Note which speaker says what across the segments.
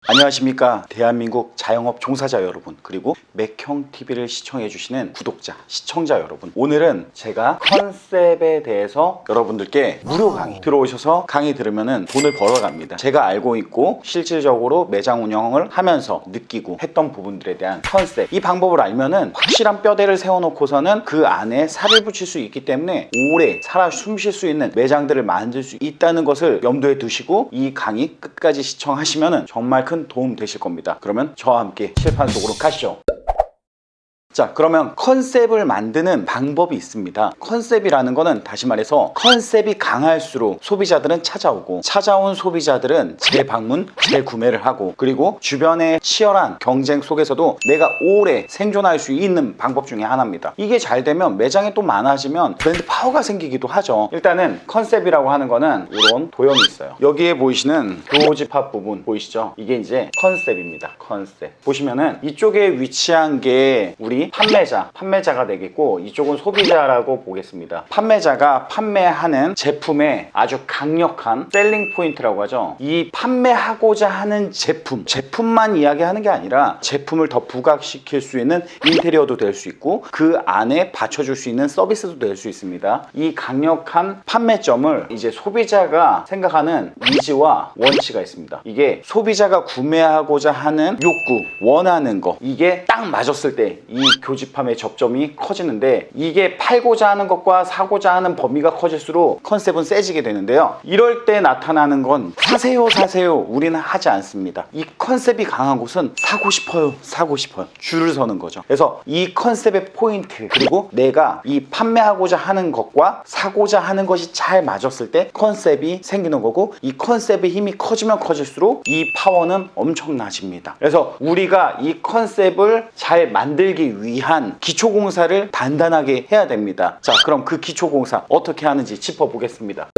Speaker 1: 안녕하십니까, 대한민국 자영업 종사자 여러분, 그리고 맥형TV를 시청해주시는 구독자, 시청자 여러분. 오늘은 제가 컨셉에 대해서 여러분들께 무료 강의 들어오셔서 강의 들으면 돈을 벌어갑니다. 제가 알고 있고 실질적으로 매장 운영을 하면서 느끼고 했던 부분들에 대한 컨셉, 이 방법을 알면은 확실한 뼈대를 세워놓고서는 그 안에 살을 붙일 수 있기 때문에 오래 살아 숨쉴 수 있는 매장들을 만들 수 있다는 것을 염두에 두시고 이 강의 끝까지 시청하시면은 정말 큰 도움 되실 겁니다. 그러면 저와 함께 실판 속으로 가시죠. 자, 그러면 컨셉을 만드는 방법이 있습니다. 컨셉이라는 거는 다시 말해서 컨셉이 강할수록 소비자들은 찾아오고, 찾아온 소비자들은 재방문, 재구매를 하고, 그리고 주변의 치열한 경쟁 속에서도 내가 오래 생존할 수 있는 방법 중에 하나입니다. 이게 잘 되면 매장이 또 많아지면 브랜드 파워가 생기기도 하죠. 일단은 컨셉이라고 하는 거는 이런 도형이 있어요. 여기에 보이시는 교집합 부분 보이시죠? 이게 이제 컨셉입니다. 컨셉. 보시면은 이쪽에 위치한 게 우리 판매자가 되겠고, 이쪽은 소비자라고 보겠습니다. 판매자가 판매하는 제품의 아주 강력한 셀링 포인트라고 하죠. 이 판매하고자 하는 제품만 이야기하는 게 아니라 제품을 더 부각시킬 수 있는 인테리어도 될 수 있고, 그 안에 받쳐줄 수 있는 서비스도 될 수 있습니다. 이 강력한 판매점을 이제 소비자가 생각하는 니즈와 원치가 있습니다. 이게 소비자가 구매하고자 하는 욕구, 원하는 거, 이게 딱 맞았을 때 이 교집합의 접점이 커지는데, 이게 팔고자 하는 것과 사고자 하는 범위가 커질수록 컨셉은 세지게 되는데요. 이럴 때 나타나는 건 사세요 우리는 하지 않습니다. 이 컨셉이 강한 곳은 사고 싶어요 줄을 서는 거죠. 그래서 이 컨셉의 포인트, 그리고 내가 이 판매하고자 하는 것과 사고자 하는 것이 잘 맞았을 때 컨셉이 생기는 거고, 이 컨셉의 힘이 커지면 커질수록 이 파워는 엄청나집니다. 그래서 우리가 이 컨셉을 잘 만들기 위한 기초공사를 단단하게 해야 됩니다. 자, 그럼 그 기초공사 어떻게 하는지 짚어보겠습니다.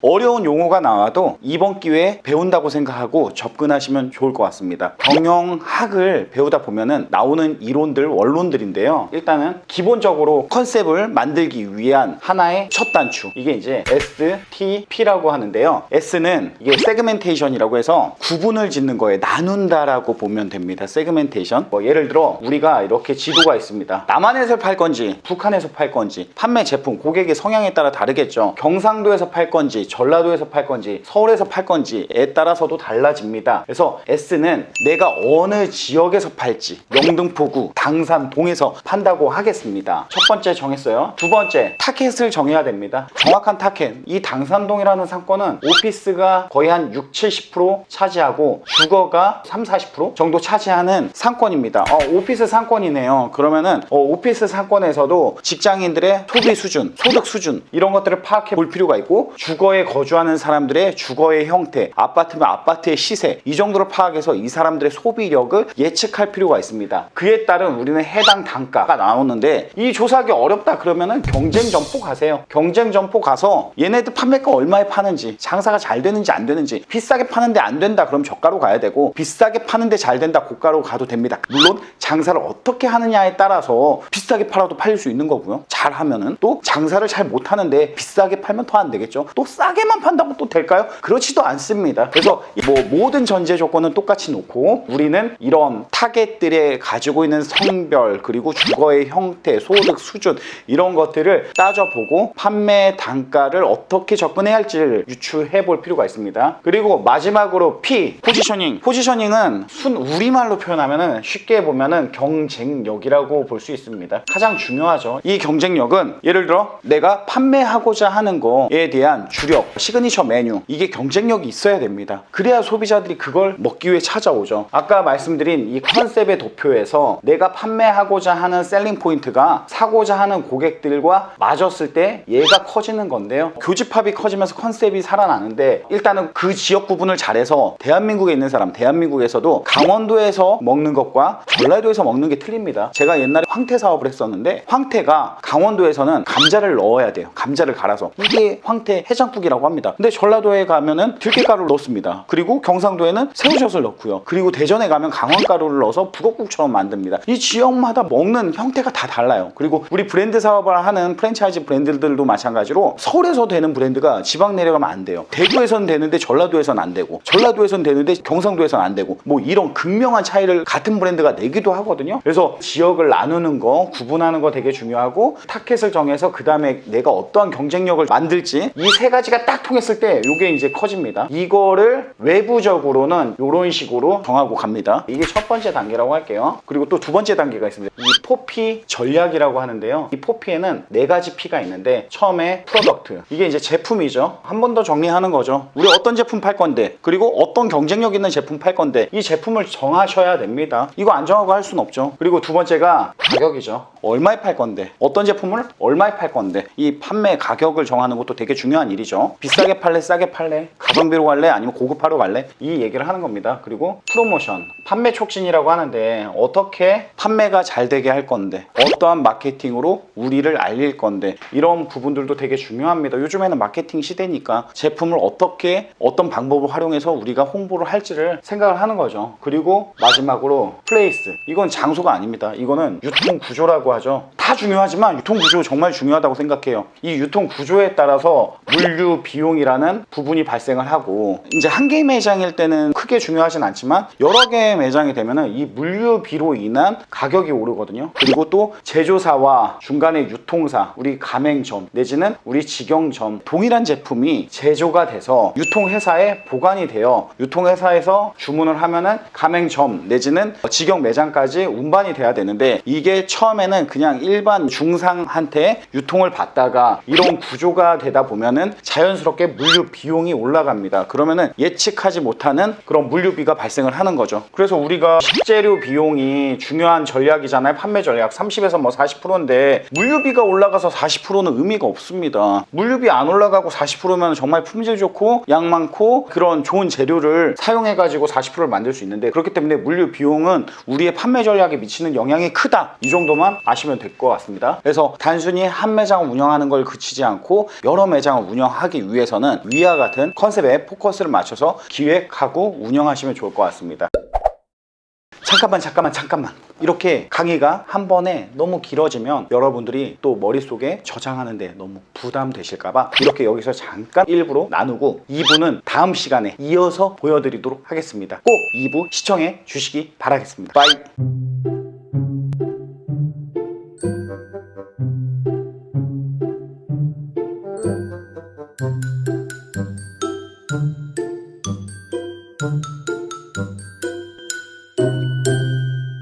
Speaker 1: 어려운 용어가 나와도 이번 기회에 배운다고 생각하고 접근하시면 좋을 것 같습니다. 경영학을 배우다 보면은 나오는 이론들, 원론들인데요. 일단은 기본적으로 컨셉을 만들기 위한 하나의 첫 단추, 이게 이제 STP라고 하는데요. S는 이게 세그멘테이션이라고 해서 구분을 짓는 거에 나눈다라고 보면 됩니다. 세그멘테이션. 예를 들어 우리가 이렇게 지도가 있습니다. 남한에서 팔 건지 북한에서 팔 건지, 판매 제품, 고객의 성향에 따라 다르겠죠. 경상도에서 팔 건지 전라도에서 팔 건지 서울에서 팔 건지에 따라서도 달라집니다. 그래서 S는 내가 어느 지역에서 팔지, 영등포구, 당산, 동에서 판다고 하겠습니다. 첫 번째 정했어요. 두 번째, 타켓을 정해야 됩니다. 정확한 타켓. 이 당산동이라는 상권은 오피스가 거의 한 60-70% 차지하고 주거가 30-40% 정도 차지하는 상권입니다. 오피스 상권이네요. 그러면은 오피스 상권에서도 직장인들의 소비 수준, 소득 수준, 이런 것들을 파악해 볼 필요가 있고, 주거에 거주하는 사람들의 주거의 형태, 아파트면 아파트의 시세, 이 정도로 파악해서 이 사람들의 소비력을 예측할 필요가 있습니다. 그에 따른 우리는 해당 단가가 나오는데, 이 조사하기 어렵다 그러면은 경쟁점포 가세요. 경쟁점포 가서 얘네들 판매가 얼마에 파는지, 장사가 잘 되는지 안 되는지, 비싸게 파는데 안 된다 그럼 저가로 가야 되고, 비싸게 파는데 잘 된다 고가로 가도 됩니다. 물론 장사를 어떻게 하느냐에 따라서 비싸게 팔아도 팔릴 수 있는 거고요. 잘하면은, 또 장사를 잘 못하는데 비싸게 팔면 더 안 되겠죠. 또 싸게만 판다고 또 될까요? 그렇지도 않습니다. 그래서 모든 전제 조건은 똑같이 놓고, 우리는 이런 타겟들의 가지고 있는 성별, 그리고 주거의 형태, 소득 수준, 이런 것들을 따져보고 판매 단가를 어떻게 접근해야 할지를 유추해 볼 필요가 있습니다. 그리고 마지막으로 P, 포지셔닝. 포지셔닝은 순 우리말로 표현하면은 쉽게 보면은 경쟁력이라고 볼 수 있습니다. 가장 중요하죠. 이 경쟁력은 예를 들어 내가 판매하고자 하는 거에 대한 주력, 시그니처 메뉴, 이게 경쟁력이 있어야 됩니다. 그래야 소비자들이 그걸 먹기 위해 찾아오죠. 아까 말씀드린 이 컨셉의 도표에서 내가 판매하고자 하는 셀링 포인트가 사고자 하는 고객들과 맞았을 때 얘가 커지는 건데요. 교집합이 커지면서 컨셉이 살아나는데, 일단은 그 지역 구분을 잘해서 대한민국에 있는 사람, 대한민국에서도 강원도에서 먹는 것과 전라도에서 먹는 게 틀립니다. 제가 옛날에 황태 사업을 했었는데, 황태가 강원도에서는 감자를 넣어야 돼요. 감자를 갈아서. 이게 황태 해장국이 가격이라고 합니다. 근데 전라도에 가면은 들깨가루를 넣습니다. 그리고 경상도에는 새우젓을 넣고요. 그리고 대전에 가면 강황가루를 넣어서 북엇국처럼 만듭니다. 이 지역마다 먹는 형태가 다 달라요. 그리고 우리 브랜드 사업을 하는 프랜차이즈 브랜드들도 마찬가지로 서울에서 되는 브랜드가 지방 내려가면 안 돼요. 대구에선 되는데 전라도에선 안 되고, 전라도에선 되는데 경상도에선 안 되고, 뭐 이런 극명한 차이를 같은 브랜드가 내기도 하거든요. 그래서 지역을 나누는 거, 구분하는 거 되게 중요하고, 타켓을 정해서 그 다음에 내가 어떠한 경쟁력을 만들지, 이 세 가지가 딱 통했을 때 이게 이제 커집니다. 이거를 외부적으로는 이런 식으로 정하고 갑니다. 이게 첫 번째 단계라고 할게요. 그리고 또 두 번째 단계가 있습니다. 이 포피 전략이라고 하는데요. 이 포피에는 네 가지 P가 있는데, 처음에 프로덕트, 이게 이제 제품이죠. 한 번 더 정리하는 거죠. 우리 어떤 제품 팔 건데, 그리고 어떤 경쟁력 있는 제품 팔 건데, 이 제품을 정하셔야 됩니다. 이거 안 정하고 할 수는 없죠. 그리고 두 번째가 가격이죠. 얼마에 팔 건데, 어떤 제품을 얼마에 팔 건데, 이 판매 가격을 정하는 것도 되게 중요한 일이죠. 비싸게 팔래, 싸게 팔래, 가성비로 갈래, 아니면 고급화로 갈래, 이 얘기를 하는 겁니다. 그리고 프로모션, 판매 촉진이라고 하는데, 어떻게 판매가 잘 되게 할 건데, 어떠한 마케팅으로 우리를 알릴 건데, 이런 부분들도 되게 중요합니다. 요즘에는 마케팅 시대니까 제품을 어떻게, 어떤 방법을 활용해서 우리가 홍보를 할지를 생각을 하는 거죠. 그리고 마지막으로 플레이스, 이건 장소가 아닙니다. 이거는 유통 구조라고 하죠. 다 중요하지만 유통 구조 정말 중요하다고 생각해요. 이 유통 구조에 따라서 물류 비용이라는 부분이 발생을 하고, 이제 한 개의 매장일 때는 크게 중요하진 않지만 여러 개의 매장이 되면은 이 물류비로 인한 가격이 오르거든요. 그리고 또 제조사와 중간에 유통사, 우리 가맹점 내지는 우리 직영점, 동일한 제품이 제조가 돼서 유통회사에 보관이 돼요. 유통회사에서 주문을 하면은 가맹점 내지는 직영 매장까지 운반이 돼야 되는데, 이게 처음에는 그냥 일반 중상한테 유통을 받다가 이런 구조가 되다 보면은 자연스럽게 물류 비용이 올라갑니다. 그러면은 예측하지 못하는 그런 물류비가 발생을 하는 거죠. 그래서 우리가 식재료 비용이 중요한 전략이잖아요. 판매 전략 30에서 뭐 40%인데 물류비가 올라가서 40%는 의미가 없습니다. 물류비 안 올라가고 40%면 정말 품질 좋고 양 많고 그런 좋은 재료를 사용해 가지고 40%를 만들 수 있는데, 그렇기 때문에 물류 비용은 우리의 판매 전략에 미치는 영향이 크다, 이 정도만 아시면 될 것 같습니다. 그래서 단순히 한 매장을 운영하는 걸 그치지 않고 여러 매장을 운영하기 위해서는 위와 같은 컨셉에 포커스를 맞춰서 기획하고 운영하시면 좋을 것 같습니다. 잠깐만. 이렇게 강의가 한 번에 너무 길어지면 여러분들이 또 머릿속에 저장하는데 너무 부담되실까봐 이렇게 여기서 잠깐 1부로 나누고 2부는 다음 시간에 이어서 보여드리도록 하겠습니다. 꼭 2부 시청해 주시기 바라겠습니다. 바이.